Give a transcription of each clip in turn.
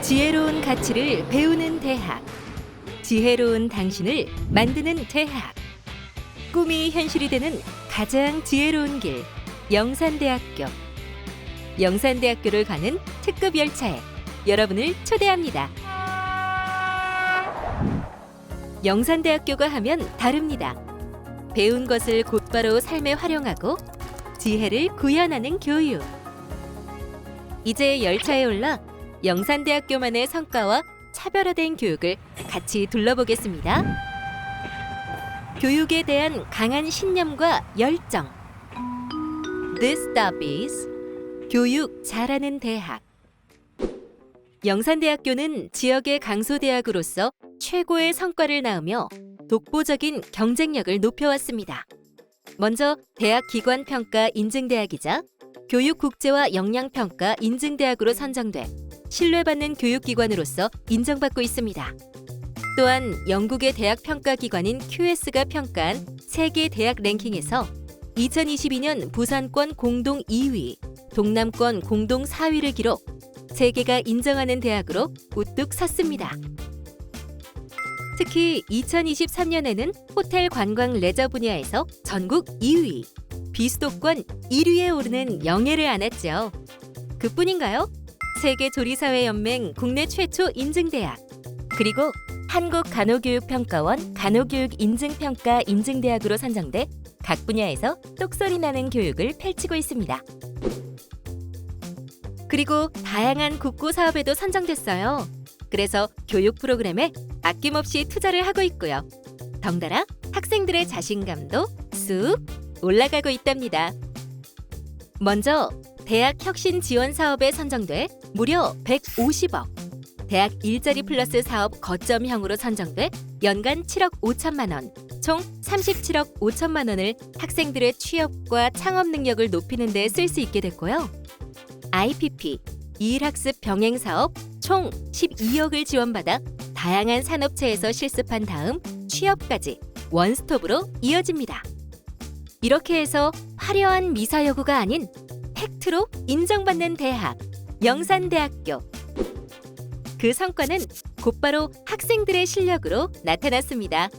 지혜로운 가치를 배우는 대학. 지혜로운 당신을 만드는 대학. 꿈이 현실이 되는 가장 지혜로운 길, 영산대학교. 영산대학교를 가는 특급 열차에 여러분을 초대합니다. 영산대학교가 하면 다릅니다. 배운 것을 곧바로 삶에 활용하고 지혜를 구현하는 교육. 이제 열차에 올라 영산대학교만의 성과와 차별화된 교육을 같이 둘러보겠습니다. 교육에 대한 강한 신념과 열정. This stop is 교육 잘하는 대학. 영산대학교는 지역의 강소대학으로서 최고의 성과를 낳으며 독보적인 경쟁력을 높여왔습니다. 먼저 대학 기관 평가 인증대학이자 교육국제화 역량평가 인증대학으로 선정돼 신뢰받는 교육기관으로서 인정받고 있습니다. 또한 영국의 대학 평가기관인 QS가 평가한 세계 대학 랭킹에서 2022년 부산권 공동 2위, 동남권 공동 4위를 기록, 세계가 인정하는 대학으로 우뚝 섰습니다. 특히 2023년에는 호텔 관광 레저 분야에서 전국 2위, 비수도권 1위에 오르는 영예를 안았죠. 그뿐인가요? 세계조리사회연맹 국내 최초 인증대학, 그리고 한국간호교육평가원 간호교육인증평가 인증대학으로 선정돼 각 분야에서 똑소리 나는 교육을 펼치고 있습니다. 그리고 다양한 국고 사업에도 선정됐어요. 그래서 교육 프로그램에 아낌없이 투자를 하고 있고요. 덩달아 학생들의 자신감도 쑥 올라가고 있답니다. 먼저 대학 혁신 지원 사업에 선정돼 무려 150억, 대학 일자리 플러스 사업 거점형으로 선정돼 연간 7억 5천만 원, 총 37억 5천만 원을 학생들의 취업과 창업 능력을 높이는 데 쓸 수 있게 됐고요. IPP, 이일학습 병행 사업 총 12억을 지원받아 다양한 산업체에서 실습한 다음 취업까지 원스톱으로 이어집니다. 이렇게 해서 화려한 미사여구가 아닌 팩트로 인정받는 대학, 영산대학교. 그 성과는 곧바로 학생들의 실력으로 나타났습니다.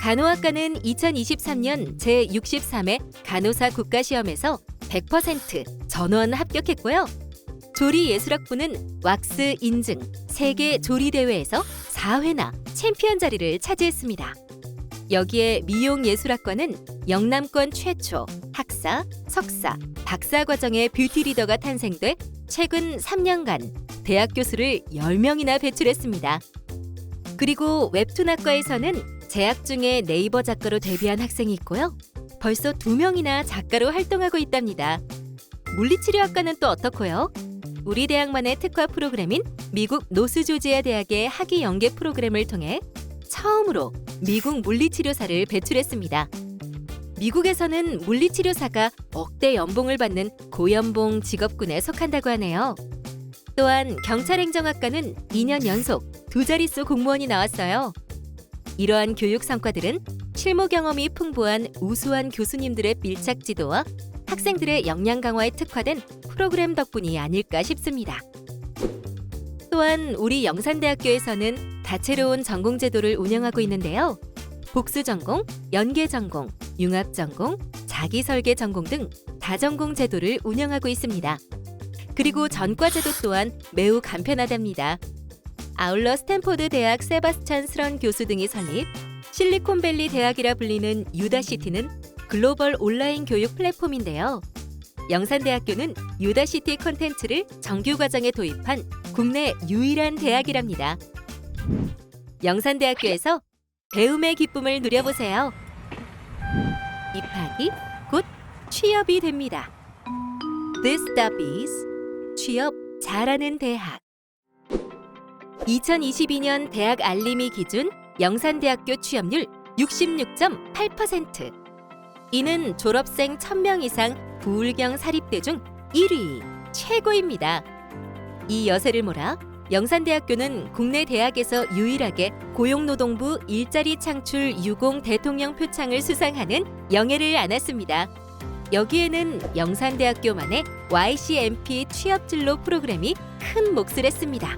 간호학과는 2023년 제63회 간호사 국가시험에서 100% 전원 합격했고요. 조리예술학부는 왁스 인증 세계 조리대회에서 4회나 챔피언 자리를 차지했습니다. 여기에 미용예술학과는 영남권 최초 학사, 석사, 박사 과정의 뷰티 리더가 탄생돼 최근 3년간 대학 교수를 10명이나 배출했습니다. 그리고 웹툰학과에서는 재학 중에 네이버 작가로 데뷔한 학생이 있고요. 벌써 2명이나 작가로 활동하고 있답니다. 물리치료학과는 또 어떻고요? 우리 대학만의 특화 프로그램인 미국 노스조지아 대학의 학위 연계 프로그램을 통해 처음으로 미국 물리치료사를 배출했습니다. 미국에서는 물리치료사가 억대 연봉을 받는 고연봉 직업군에 속한다고 하네요. 또한 경찰행정학과는 2년 연속 2자릿수 공무원이 나왔어요. 이러한 교육 성과들은 실무 경험이 풍부한 우수한 교수님들의 밀착 지도와 학생들의 역량 강화에 특화된 프로그램 덕분이 아닐까 싶습니다. 또한 우리 영산대학교에서는 다채로운 전공 제도를 운영하고 있는데요. 복수 전공, 연계 전공, 융합 전공, 자기 설계 전공 등 다전공 제도를 운영하고 있습니다. 그리고 전과 제도 또한 매우 간편하답니다. 아울러 스탠포드 대학 세바스찬 스런 교수 등이 설립, 실리콘밸리 대학이라 불리는 유다시티는 글로벌 온라인 교육 플랫폼인데요. 영산대학교는 유다시티 콘텐츠를 정규 과정에 도입한 국내 유일한 대학이랍니다. 영산대학교에서 배움의 기쁨을 누려보세요. 입학이 곧 취업이 됩니다. This stop is 취업 잘하는 대학. 2022년 대학 알림이 기준 영산대학교 취업률 66.8%. 이는 졸업생 1000명 이상 부울경 사립대 중 1위, 최고입니다. 이 여세를 몰아 영산대학교는 국내 대학에서 유일하게 고용노동부 일자리 창출 유공 대통령 표창을 수상하는 영예를 안았습니다. 여기에는 영산대학교만의 YCMP 취업진로 프로그램이 큰 몫을 했습니다.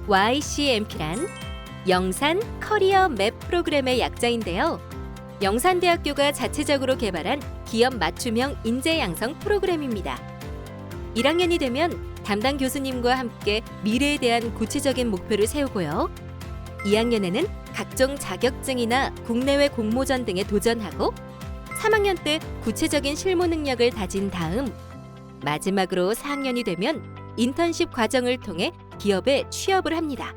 YCMP란 영산 커리어 맵 프로그램의 약자인데요. 영산대학교가 자체적으로 개발한 기업 맞춤형 인재 양성 프로그램입니다. 1학년이 되면 담당 교수님과 함께 미래에 대한 구체적인 목표를 세우고요. 2학년에는 각종 자격증이나 국내외 공모전 등에 도전하고 3학년 때 구체적인 실무 능력을 다진 다음 마지막으로 4학년이 되면 인턴십 과정을 통해 기업에 취업을 합니다.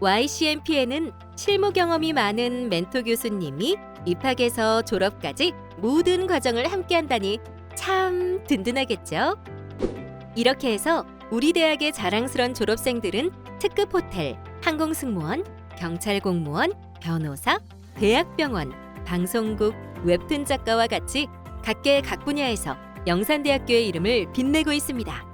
YCMP에는 실무 경험이 많은 멘토 교수님이 입학에서 졸업까지 모든 과정을 함께 한다니 참 든든하겠죠? 이렇게 해서 우리 대학의 자랑스런 졸업생들은 특급 호텔, 항공승무원, 경찰 공무원, 변호사, 대학병원, 방송국, 웹툰 작가와 같이 각계 각 분야에서 영산대학교의 이름을 빛내고 있습니다.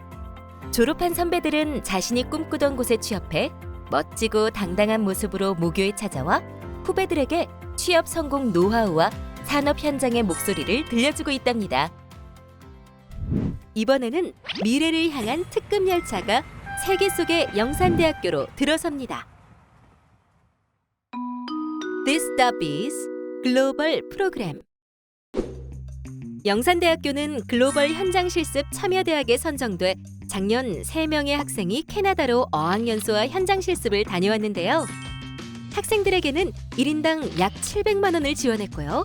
졸업한 선배들은 자신이 꿈꾸던 곳에 취업해 멋지고 당당한 모습으로 모교에 찾아와 후배들에게 취업 성공 노하우와 산업 현장의 목소리를 들려주고 있답니다. 이번에는 미래를 향한 특급 열차가 세계 속의 영산대학교로 들어섭니다. This stop is 글로벌 프로그램. 영산대학교는 글로벌 현장 실습 참여대학에 선정돼 작년 3명의 학생이 캐나다로 어학연수와 현장 실습을 다녀왔는데요. 학생들에게는 1인당 약 700만 원을 지원했고요.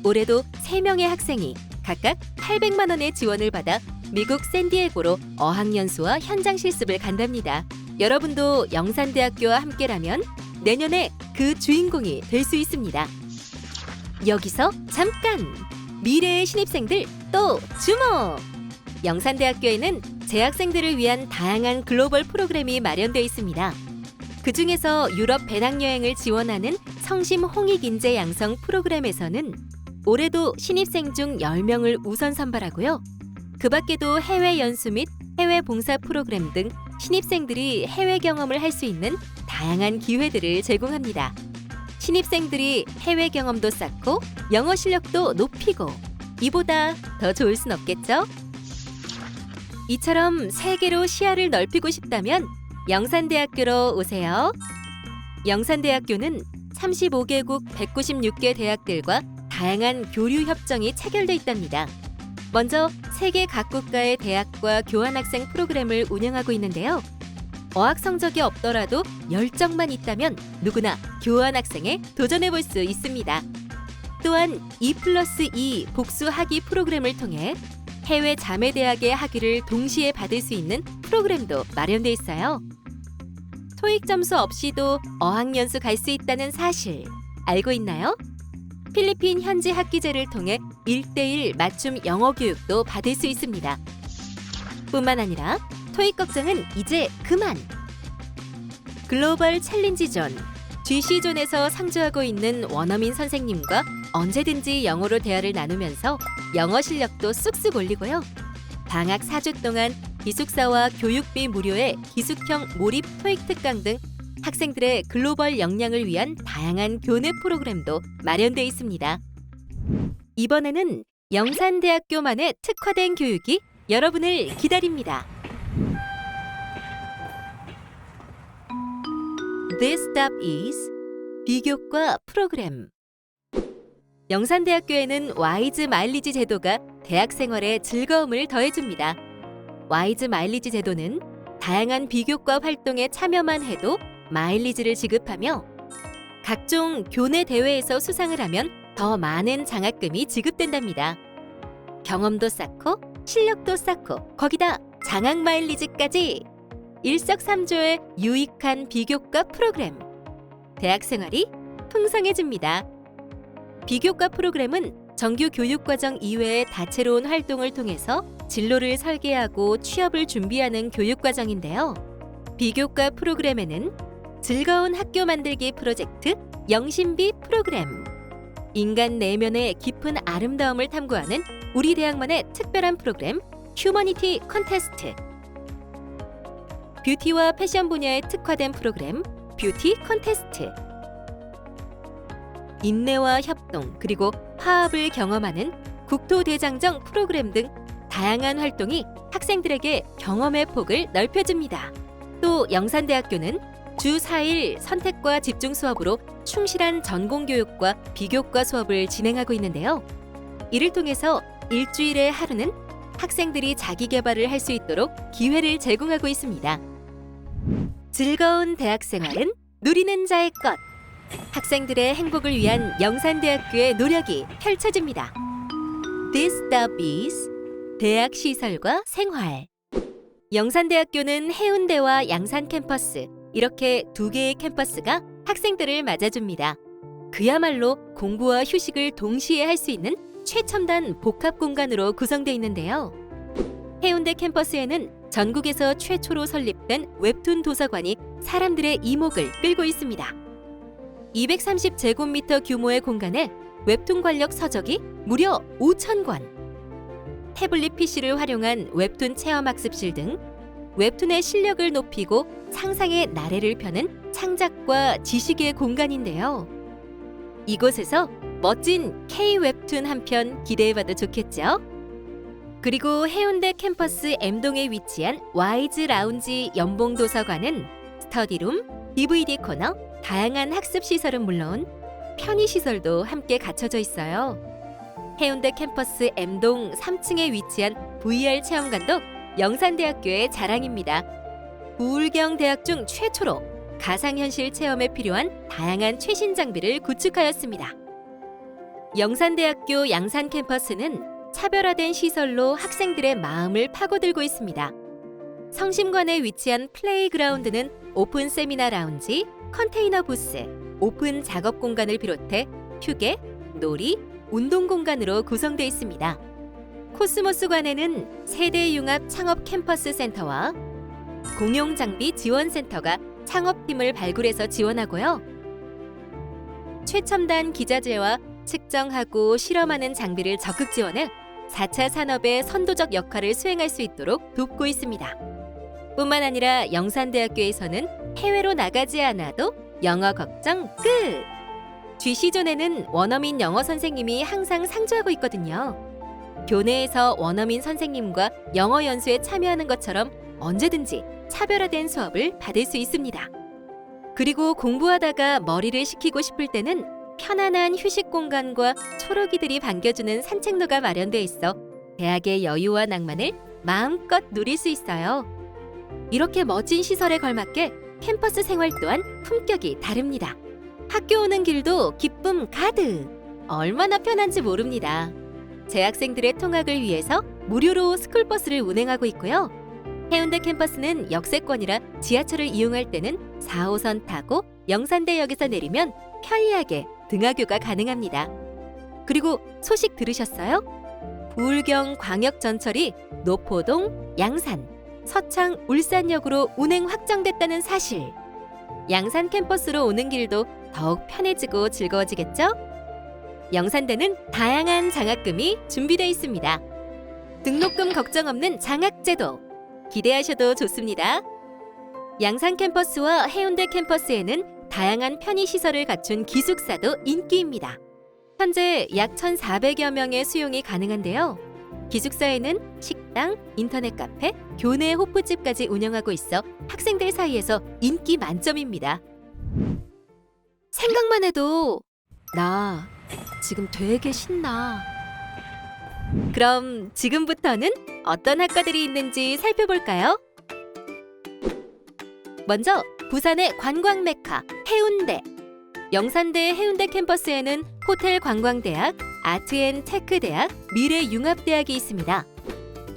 올해도 3명의 학생이 각각 800만 원의 지원을 받아 미국 샌디에고로 어학연수와 현장 실습을 간답니다. 여러분도 영산대학교와 함께라면 내년에 그 주인공이 될 수 있습니다. 여기서 잠깐! 미래의 신입생들 또 주목! 영산대학교에는 재학생들을 위한 다양한 글로벌 프로그램이 마련되어 있습니다. 그중에서 유럽 배낭여행을 지원하는 성심 홍익 인재 양성 프로그램에서는 올해도 신입생 중 10명을 우선 선발하고요. 그 밖에도 해외 연수 및 해외 봉사 프로그램 등 신입생들이 해외 경험을 할 수 있는 다양한 기회들을 제공합니다. 신입생들이 해외 경험도 쌓고 영어 실력도 높이고 이보다 더 좋을 순 없겠죠? 이처럼 세계로 시야를 넓히고 싶다면 영산대학교로 오세요. 영산대학교는 35개국 196개 대학들과 다양한 교류 협정이 체결돼 있답니다. 먼저 세계 각국가의 대학과 교환학생 프로그램을 운영하고 있는데요. 어학 성적이 없더라도 열정만 있다면 누구나 교환학생에 도전해볼 수 있습니다. 또한 2+2 복수 학위 프로그램을 통해 해외 자매대학의 학위를 동시에 받을 수 있는 프로그램도 마련돼 있어요. 토익 점수 없이도 어학연수 갈 수 있다는 사실 알고 있나요? 필리핀 현지 학기제를 통해 1:1 맞춤 영어 교육도 받을 수 있습니다. 뿐만 아니라 토익 걱정은 이제 그만! 글로벌 챌린지 존, GC존에서 상주하고 있는 원어민 선생님과 언제든지 영어로 대화를 나누면서 영어 실력도 쑥쑥 올리고요. 방학 4주 동안 기숙사와 교육비 무료의 기숙형 몰입 토익 특강 등 학생들의 글로벌 역량을 위한 다양한 교내 프로그램도 마련되어 있습니다. 이번에는 영산대학교만의 특화된 교육이 여러분을 기다립니다. This stop is 비교과 프로그램. 영산대학교에는 와이즈 마일리지 제도가 대학 생활에 즐거움을 더해줍니다. 와이즈 마일리지 제도는 다양한 비교과 활동에 참여만 해도 마일리지를 지급하며 각종 교내 대회에서 수상을 하면 더 많은 장학금이 지급된답니다. 경험도 쌓고 실력도 쌓고 거기다 장학 마일리지까지 일석삼조의 유익한 비교과 프로그램. 대학 생활이 풍성해집니다. 비교과 프로그램은 정규 교육과정 이외의 다채로운 활동을 통해서 진로를 설계하고 취업을 준비하는 교육과정인데요. 비교과 프로그램에는 즐거운 학교 만들기 프로젝트 영신비 프로그램, 인간 내면의 깊은 아름다움을 탐구하는 우리 대학만의 특별한 프로그램 휴머니티 컨테스트, 뷰티와 패션 분야에 특화된 프로그램 뷰티 컨테스트, 인내와 협동 그리고 화합을 경험하는 국토대장정 프로그램 등 다양한 활동이 학생들에게 경험의 폭을 넓혀줍니다. 또 영산대학교는 주 4일 선택과 집중 수업으로 충실한 전공교육과 비교과 수업을 진행하고 있는데요. 이를 통해서 일주일에 하루는 학생들이 자기 개발을 할 수 있도록 기회를 제공하고 있습니다. 즐거운 대학생활은 누리는 자의 것. 학생들의 행복을 위한 영산대학교의 노력이 펼쳐집니다. This stop is 대학 시설과 생활. 영산대학교는 해운대와 양산 캠퍼스, 이렇게 두 개의 캠퍼스가 학생들을 맞아줍니다. 그야말로 공부와 휴식을 동시에 할 수 있는 최첨단 복합 공간으로 구성되어 있는데요. 해운대 캠퍼스에는 전국에서 최초로 설립된 웹툰 도서관이 사람들의 이목을 끌고 있습니다. 230제곱미터 규모의 공간에 웹툰 관련 서적이 무려 5,000권, 태블릿 PC를 활용한 웹툰 체험학습실 등 웹툰의 실력을 높이고 상상의 나래를 펴는 창작과 지식의 공간인데요. 이곳에서 멋진 K-웹툰 한 편 기대해봐도 좋겠죠? 그리고 해운대 캠퍼스 M동에 위치한 와이즈 라운지 연봉도서관은 스터디룸, DVD 코너, 다양한 학습시설은 물론 편의시설도 함께 갖춰져 있어요. 해운대 캠퍼스 M동 3층에 위치한 VR 체험관도 영산대학교의 자랑입니다. 부울경대학 중 최초로 가상현실 체험에 필요한 다양한 최신 장비를 구축하였습니다. 영산대학교 양산 캠퍼스는 차별화된 시설로 학생들의 마음을 파고들고 있습니다. 성심관에 위치한 플레이그라운드는 오픈 세미나 라운지, 컨테이너 부스, 오픈 작업 공간을 비롯해 휴게, 놀이, 운동 공간으로 구성되어 있습니다. 코스모스관에는 세대융합 창업 캠퍼스 센터와 공용장비 지원센터가 창업팀을 발굴해서 지원하고요. 최첨단 기자재와 측정하고 실험하는 장비를 적극 지원해 4차 산업의 선도적 역할을 수행할 수 있도록 돕고 있습니다. 뿐만 아니라 영산대학교에서는 해외로 나가지 않아도 영어 걱정 끝! GC존에는 원어민 영어 선생님이 항상 상주하고 있거든요. 교내에서 원어민 선생님과 영어 연수에 참여하는 것처럼 언제든지 차별화된 수업을 받을 수 있습니다. 그리고 공부하다가 머리를 식히고 싶을 때는 편안한 휴식 공간과 초록이들이 반겨주는 산책로가 마련되어 있어 대학의 여유와 낭만을 마음껏 누릴 수 있어요. 이렇게 멋진 시설에 걸맞게 캠퍼스 생활 또한 품격이 다릅니다. 학교 오는 길도 기쁨 가득! 얼마나 편한지 모릅니다. 재학생들의 통학을 위해서 무료로 스쿨버스를 운행하고 있고요. 해운대 캠퍼스는 역세권이라 지하철을 이용할 때는 4호선 타고 영산대역에서 내리면 편리하게 등하교가 가능합니다. 그리고 소식 들으셨어요? 부울경 광역전철이 노포동, 양산, 서창, 울산역으로 운행 확정됐다는 사실. 양산 캠퍼스로 오는 길도 더욱 편해지고 즐거워지겠죠? 영산대는 다양한 장학금이 준비되어 있습니다. 등록금 걱정 없는 장학제도 기대하셔도 좋습니다. 양산 캠퍼스와 해운대 캠퍼스에는 다양한 편의시설을 갖춘 기숙사도 인기입니다. 현재 약 1,400여 명의 수용이 가능한데요. 기숙사에는 식당, 인터넷 카페, 교내 호프집까지 운영하고 있어 학생들 사이에서 인기 만점입니다. 생각만 해도 나 지금 되게 신나. 그럼 지금부터는 어떤 학과들이 있는지 살펴볼까요? 먼저 부산의 관광 메카 해운대. 영산대 해운대 캠퍼스에는 호텔관광대학, 아트앤테크대학, 미래융합대학이 있습니다.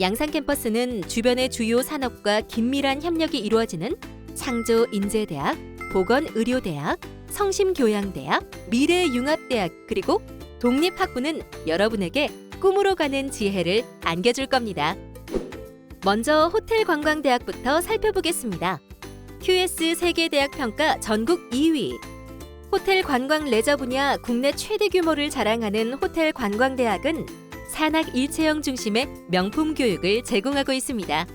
양산 캠퍼스는 주변의 주요 산업과 긴밀한 협력이 이루어지는 창조인재대학, 보건의료대학, 성심교양대학, 미래융합대학, 그리고 독립학부는 여러분에게 꿈으로 가는 지혜를 안겨줄 겁니다. 먼저 호텔관광대학부터 살펴보겠습니다. QS 세계대학 평가 전국 2위. 호텔 관광 레저 분야 국내 최대 규모를 자랑하는 호텔관광대학은 산학 일체형 중심의 명품 교육을 제공하고 있습니다.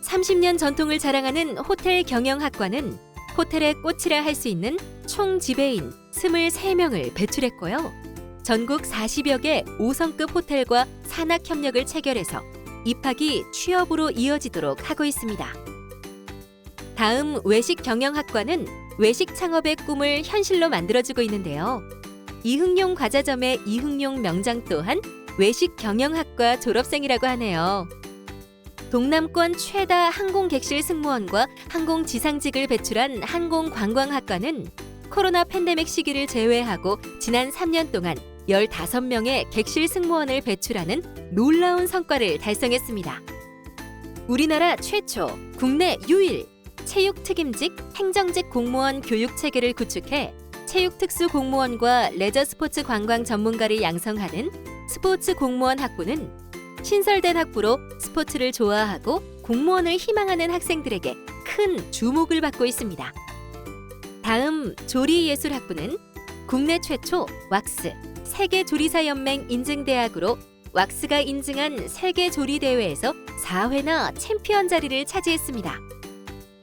30년 전통을 자랑하는 호텔 경영학과는 호텔의 꽃이라 할 수 있는 총 지배인 23명을 배출했고요. 전국 40여 개 5성급 호텔과 산학 협력을 체결해서 입학이 취업으로 이어지도록 하고 있습니다. 다음 외식 경영학과는 외식 창업의 꿈을 현실로 만들어주고 있는데요. 이흥용 과자점의 이흥용 명장 또한 외식 경영학과 졸업생이라고 하네요. 동남권 최다 항공객실 승무원과 항공지상직을 배출한 항공관광학과는 코로나 팬데믹 시기를 제외하고 지난 3년 동안 15명의 객실 승무원을 배출하는 놀라운 성과를 달성했습니다. 우리나라 최초, 국내 유일 체육특임직, 행정직 공무원 교육체계를 구축해 체육특수 공무원과 레저 스포츠 관광 전문가를 양성하는 스포츠 공무원 학부는 신설된 학부로 스포츠를 좋아하고 공무원을 희망하는 학생들에게 큰 주목을 받고 있습니다. 다음 조리예술학부는 국내 최초 왁스, 세계조리사연맹 인증대학으로 왁스가 인증한 세계조리대회에서 4회나 챔피언 자리를 차지했습니다.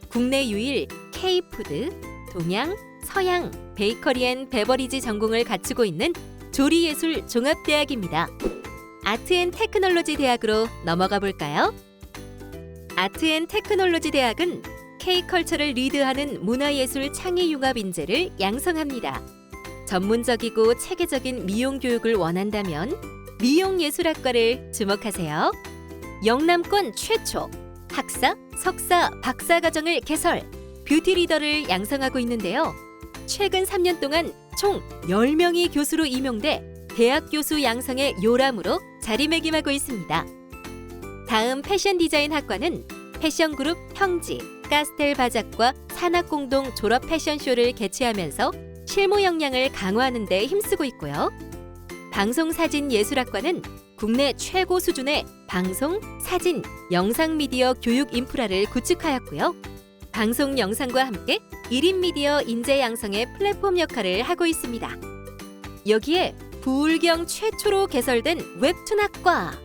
국내 유일 K푸드, 동양, 서양, 베이커리 앤 베버리지 전공을 갖추고 있는 조리예술 종합대학입니다. 아트앤테크놀로지 대학으로 넘어가 볼까요? 아트앤테크놀로지 대학은 K컬처를 리드하는 문화예술 창의융합 인재를 양성합니다. 전문적이고 체계적인 미용 교육을 원한다면 미용예술학과를 주목하세요. 영남권 최초 학사, 석사, 박사 과정을 개설, 뷰티 리더를 양성하고 있는데요. 최근 3년 동안 총 10명이 교수로 임용돼 대학 교수 양성의 요람으로 자리매김하고 있습니다. 다음 패션 디자인 학과는 패션그룹 형지, 카스텔 바작과 산학공동 졸업 패션쇼를 개최하면서 실무 역량을 강화하는 데 힘쓰고 있고요. 방송사진예술학과는 국내 최고 수준의 방송, 사진, 영상 미디어 교육 인프라를 구축하였고요. 방송 영상과 함께 1인 미디어 인재 양성의 플랫폼 역할을 하고 있습니다. 여기에 부울경 최초로 개설된 웹툰학과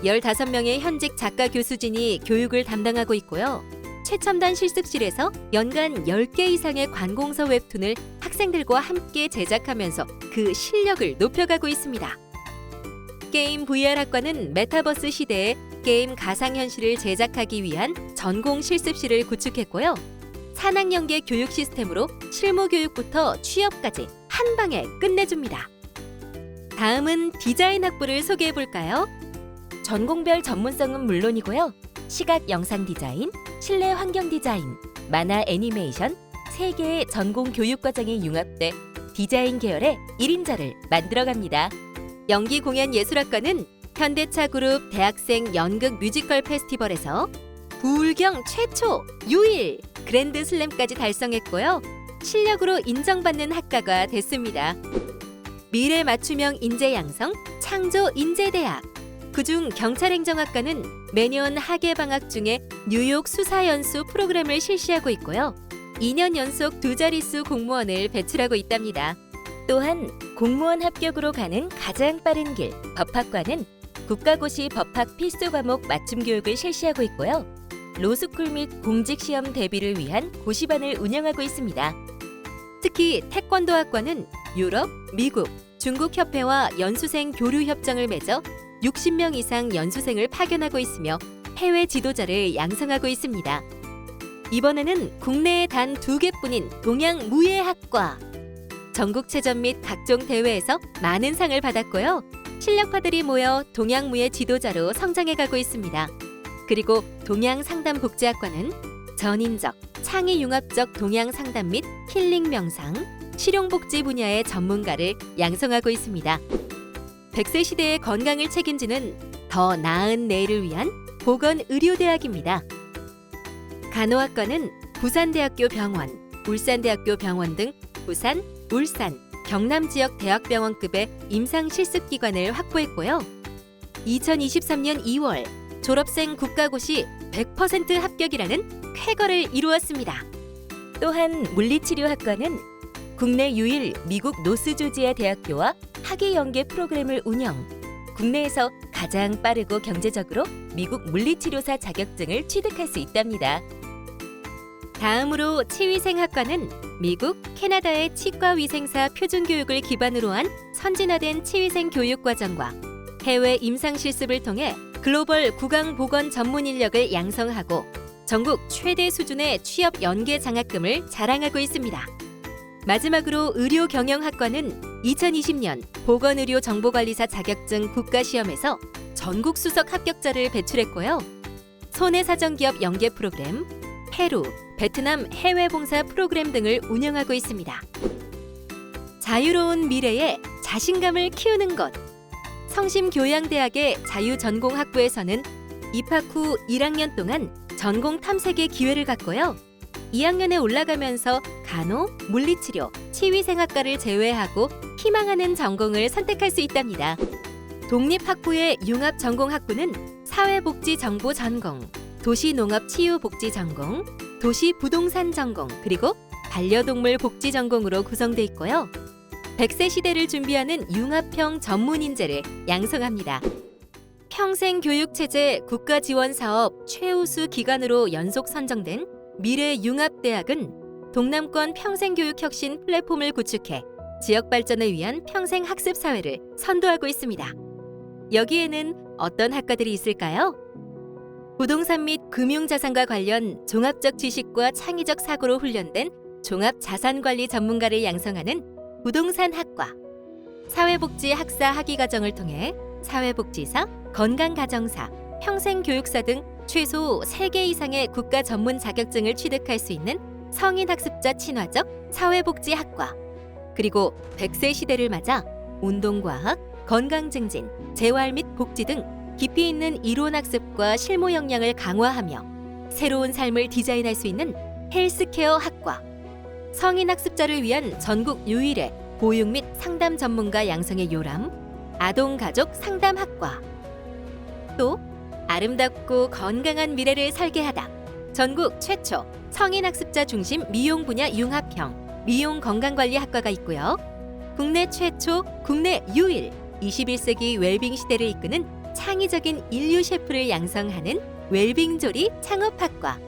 15명의 현직 작가 교수진이 교육을 담당하고 있고요. 최첨단 실습실에서 연간 10개 이상의 관공서 웹툰을 학생들과 함께 제작하면서 그 실력을 높여가고 있습니다. 게임 VR학과는 메타버스 시대에 게임 가상현실을 제작하기 위한 전공 실습실을 구축했고요. 산학연계 교육 시스템으로 실무 교육부터 취업까지 한 방에 끝내줍니다. 다음은 디자인 학부를 소개해 볼까요? 전공별 전문성은 물론이고요. 시각 영상 디자인, 실내 환경 디자인, 만화 애니메이션 3개의 전공 교육 과정이 융합돼 디자인 계열의 1인자를 만들어갑니다. 연기 공연 예술학과는 현대차 그룹 대학생 연극 뮤지컬 페스티벌에서 부울경 최초, 유일 그랜드 슬램까지 달성했고요. 실력으로 인정받는 학과가 됐습니다. 미래 맞춤형 인재 양성, 창조 인재대학. 그중 경찰행정학과는 매년 학예 방학 중에 뉴욕 수사연수 프로그램을 실시하고 있고요. 2년 연속 2자릿수 공무원을 배출하고 있답니다. 또한 공무원 합격으로 가는 가장 빠른 길, 법학과는 국가고시 법학 필수 과목 맞춤 교육을 실시하고 있고요. 로스쿨 및 공직시험 대비를 위한 고시반을 운영하고 있습니다. 특히 태권도학과는 유럽, 미국, 중국 협회와 연수생 교류 협정을 맺어 60명 이상 연수생을 파견하고 있으며 해외 지도자를 양성하고 있습니다. 이번에는 국내에 단 2개뿐인 동양무예학과. 전국체전 및 각종 대회에서 많은 상을 받았고요. 실력파들이 모여 동양무예 지도자로 성장해가고 있습니다. 그리고 동양상담복지학과는 전인적, 창의융합적 동양상담 및 힐링 명상, 실용복지 분야의 전문가를 양성하고 있습니다. 100세 시대의 건강을 책임지는 더 나은 내일을 위한 보건의료대학입니다. 간호학과는 부산대학교 병원, 울산대학교 병원 등 부산, 울산, 경남 지역 대학병원급의 임상 실습기관을 확보했고요. 2023년 2월 졸업생 국가고시 100% 합격이라는 쾌거를 이루었습니다. 또한 물리치료학과는 국내 유일 미국 노스조지아 대학교와 학예연계 프로그램을 운영, 국내에서 가장 빠르고 경제적으로 미국 물리치료사 자격증을 취득할 수 있답니다. 다음으로 치위생학과는 미국, 캐나다의 치과위생사 표준교육을 기반으로 한 선진화된 치위생 교육과정과 해외 임상실습을 통해 글로벌 구강보건 전문 인력을 양성하고 전국 최대 수준의 취업 연계 장학금을 자랑하고 있습니다. 마지막으로 의료경영학과는 2020년 보건의료정보관리사 자격증 국가시험에서 전국 수석 합격자를 배출했고요. 손해사정기업 연계 프로그램, 페루, 베트남 해외봉사 프로그램 등을 운영하고 있습니다. 자유로운 미래에 자신감을 키우는 것. 성심교양대학의 자유전공학부에서는 입학 후 1학년 동안 전공 탐색의 기회를 갖고요. 2학년에 올라가면서 간호, 물리치료, 치위생학과를 제외하고 희망하는 전공을 선택할 수 있답니다. 독립학부의 융합전공학부는 사회복지정보 전공, 도시농업치유복지 전공, 도시부동산 전공, 그리고 반려동물 복지 전공으로 구성돼 있고요. 100세 시대를 준비하는 융합형 전문 인재를 양성합니다. 평생교육체제 국가지원사업 최우수 기관으로 연속 선정된 미래융합대학은 동남권 평생교육혁신 플랫폼을 구축해 지역 발전을 위한 평생학습사회를 선도하고 있습니다. 여기에는 어떤 학과들이 있을까요? 부동산 및 금융자산과 관련 종합적 지식과 창의적 사고로 훈련된 종합자산관리 전문가를 양성하는 부동산학과, 사회복지 학사 학위과정을 통해 사회복지사, 건강가정사, 평생교육사 등 최소 3개 이상의 국가 전문 자격증을 취득할 수 있는 성인학습자 친화적 사회복지학과, 그리고 100세 시대를 맞아 운동과학, 건강증진, 재활 및 복지 등 깊이 있는 이론학습과 실무 역량을 강화하며 새로운 삶을 디자인할 수 있는 헬스케어 학과, 성인학습자를 위한 전국 유일의 보육 및 상담 전문가 양성의 요람, 아동가족 상담학과, 또 아름답고 건강한 미래를 설계하다 전국 최초 성인학습자 중심 미용 분야 융합형 미용 건강관리학과가 있고요. 국내 최초, 국내 유일 21세기 웰빙 시대를 이끄는 창의적인 인류 셰프를 양성하는 웰빙조리 창업학과.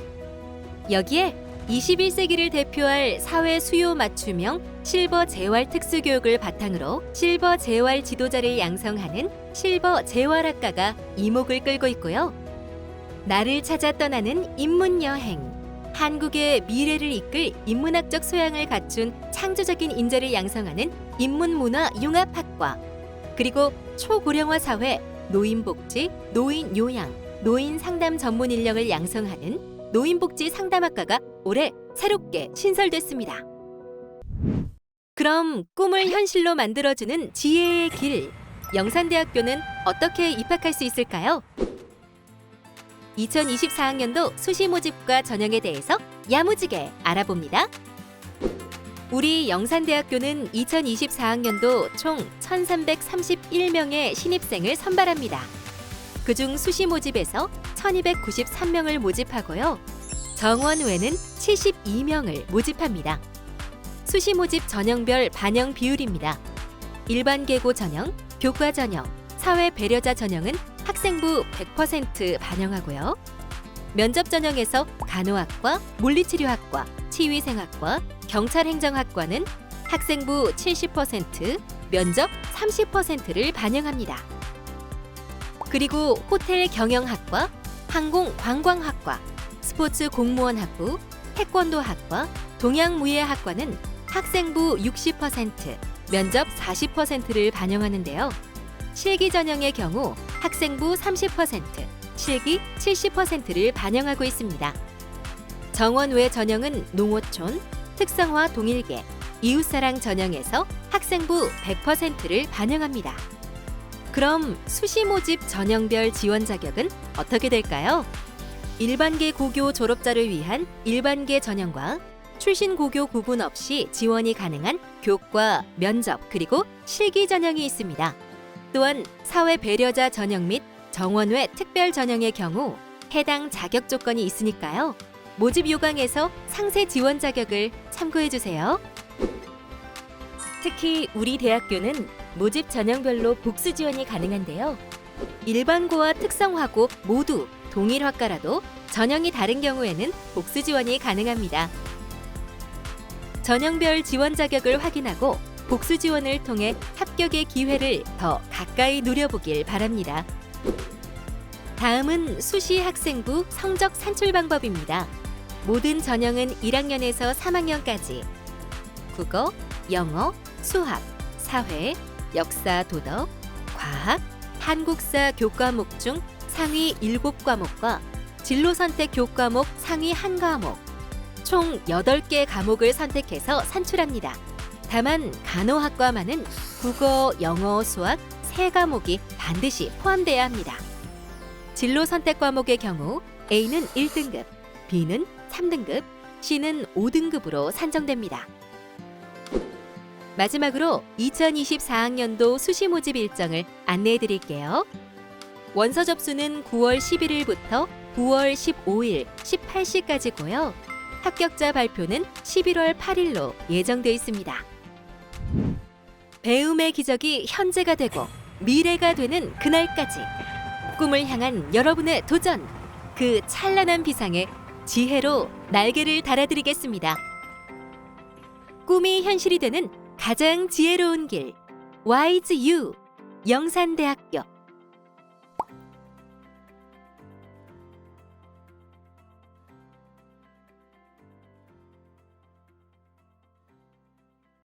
여기에 21세기를 대표할 사회 수요 맞춤형 실버 재활 특수교육을 바탕으로 실버 재활 지도자를 양성하는 실버 재활학과가 이목을 끌고 있고요. 나를 찾아 떠나는 인문여행, 한국의 미래를 이끌 인문학적 소양을 갖춘 창조적인 인재를 양성하는 인문문화융합학과, 그리고 초고령화 사회 노인복지, 노인요양, 노인상담 전문 인력을 양성하는 노인복지 상담학과가 올해 새롭게 신설됐습니다. 그럼 꿈을 현실로 만들어주는 지혜의 길, 영산대학교는 어떻게 입학할 수 있을까요? 2024학년도 수시 모집과 전형에 대해서 야무지게 알아봅니다. 우리 영산대학교는 2024학년도 총 1,331명의 신입생을 선발합니다. 그중 수시 모집에서 1,293명을 모집하고요. 정원 외는 72명을 모집합니다. 수시 모집 전형별 반영 비율입니다. 일반 계고 전형, 교과 전형, 사회 배려자 전형은 학생부 100% 반영하고요. 면접 전형에서 간호학과, 물리치료학과, 치위생학과, 경찰행정학과는 학생부 70%, 면접 30%를 반영합니다. 그리고 호텔 경영학과, 항공관광학과, 스포츠 공무원학부, 태권도학과, 동양무예학과는 학생부 60%, 면접 40%를 반영하는데요. 실기 전형의 경우 학생부 30%, 실기 70%를 반영하고 있습니다. 정원 외 전형은 농어촌, 특성화 동일계, 이웃사랑 전형에서 학생부 100%를 반영합니다. 그럼 수시 모집 전형별 지원 자격은 어떻게 될까요? 일반계 고교 졸업자를 위한 일반계 전형과 출신 고교 구분 없이 지원이 가능한 교과, 면접, 그리고 실기 전형이 있습니다. 또한 사회 배려자 전형 및 정원 외 특별 전형의 경우 해당 자격 조건이 있으니까요. 모집 요강에서 상세 지원 자격을 참고해 주세요. 특히 우리 대학교는 모집 전형별로 복수 지원이 가능한데요. 일반고와 특성화고 모두 동일 학과라도 전형이 다른 경우에는 복수 지원이 가능합니다. 전형별 지원 자격을 확인하고 복수 지원을 통해 합격의 기회를 더 가까이 누려보길 바랍니다. 다음은 수시 학생부 성적 산출 방법입니다. 모든 전형은 1학년에서 3학년까지 국어, 영어, 수학, 사회, 역사, 도덕, 과학, 한국사 교과목 중 상위 7과목과 진로 선택 교과목 상위 1과목, 총 8개 과목을 선택해서 산출합니다. 다만 간호학과만은 국어, 영어, 수학 3과목이 반드시 포함돼야 합니다. 진로 선택 과목의 경우 A는 1등급, B는 3등급, C는 5등급으로 산정됩니다. 마지막으로 2024학년도 수시 모집 일정을 안내해 드릴게요. 원서 접수는 9월 11일부터 9월 15일 18시까지고요. 합격자 발표는 11월 8일로 예정돼 있습니다. 배움의 기적이 현재가 되고 미래가 되는 그날까지 꿈을 향한 여러분의 도전, 그 찬란한 비상에 지혜로 날개를 달아드리겠습니다. 꿈이 현실이 되는 가장 지혜로운 길, 와이즈 유 영산대학교.